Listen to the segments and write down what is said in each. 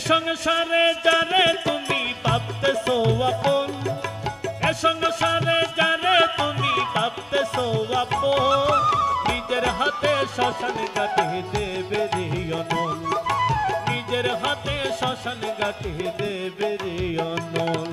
সংসারে যারে তুমি ভাবতেছো আপন, এ সংসারে যারে তুমি ভাবতেছো আপন, নিজের হাতে শ্মশান ঘাটে দেবে রে অনল, নিজের হাতে শ্মশান ঘাটে দেবে রে অনল।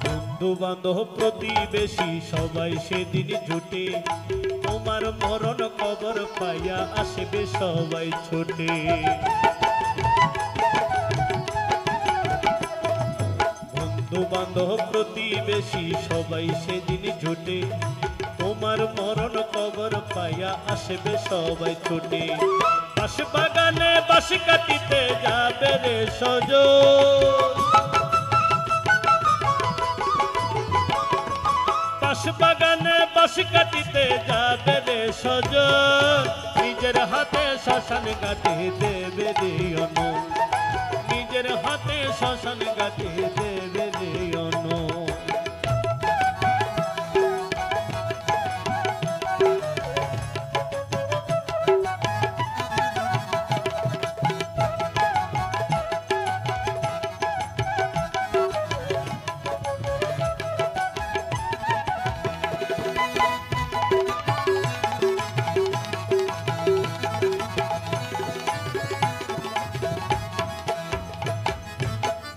বন্ধু বান্ধব প্রতিবেশী সবাই সেদিন জুটে, তোমার মরণ খবর পাইয়া আসবে সবাই ছুটে। বন্ধু বান্ধব প্রতিবেশী সবাই সেদিন জুটে, তোমার মরণ খবর পাইয়া আসবে সবাই ছুটে। বাঁশ বাগানে বাঁশ কাটিতে যাবে রে সজন, বাঁশ বাগানে বাঁশ কাটিতে যাবে রে সজন, নিজের হাতে শ্মশান ঘাটে দেবে রে অনল, নিজের হাতে শ্মশান ঘাটে দেবে রে অনল।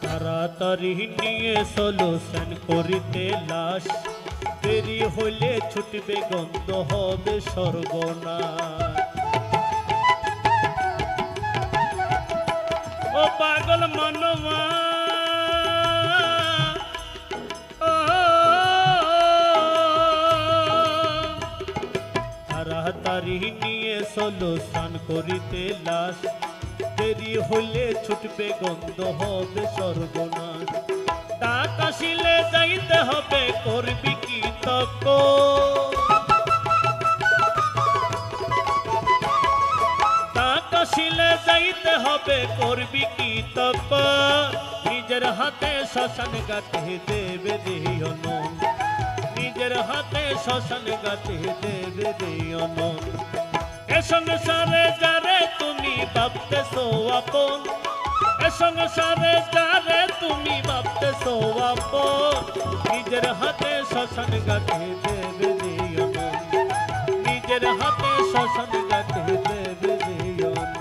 তাড়াতাড়ি নিয়ে চলো স্নান করিতে লাশ, দেরি হইলে ছুটবে গন্ধ হবে সর্বনাশ। ও পাগল মানবা, তাড়াতাড়ি নিয়ে চলো স্নান করিতে লাশ, দেরি হইলে ছুটবে গন্ধ হবে সর্বনাশ। ডাক আসিলে যাইতে হবে করবি কি তক, ডাক আসিলে যাইতে হবে করবি কি তক, নিজের হাতে শ্মশান ঘাটে দেবে রে অনল, নিজের হাতে শ্মশান ঘাটে দেবে রে অনল। এ সংসারে যারে তুমি ভাবতেছো আপন, এ সংসারে যারে তুমি ভাবতেছো আপন, নিজের হাতে শ্মশান ঘাটে দেবে রে অনল, নিজের হাতে শ্মশান ঘাটে দেবে রে অনল।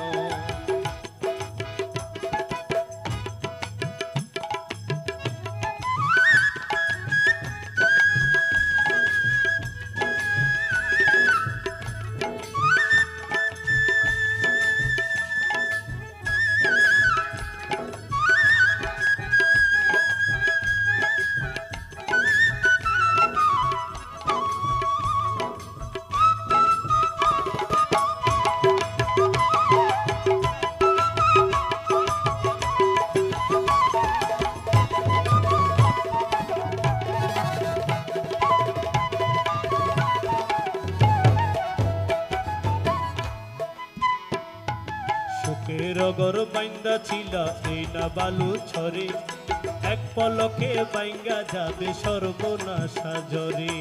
রগর বাইন্দা ছিলা এই না বালু ছড়ে, এক পলকে বাইঙ্গা যাবে সর্বনাশা জরে।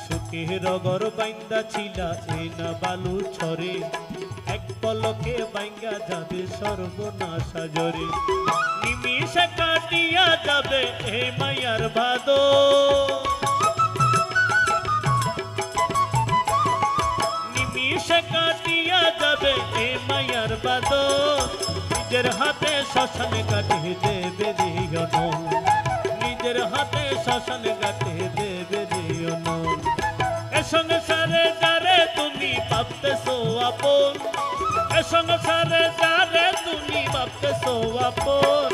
সুখে রগর বাইন্দা ছিলা এই না বালু ছড়ে, এক পলকে বাইঙ্গা যাবে সর্বনাশা জরে। নিমিষে কাটিয়া যাবে এই মায়ার ভাদো, নিমিষে কাটিয়া যাবে এ মায়ার বাদল, নিজের হাতে শ্মশান ঘাটে দেবে রে অনল, নিজের হাতে শ্মশান ঘাটে দেবে রে অনল। এ সংসারে যারে তুমি ভাবতেছো আপন, এ সংসারে যারে তুমি ভাবতেছো আপন,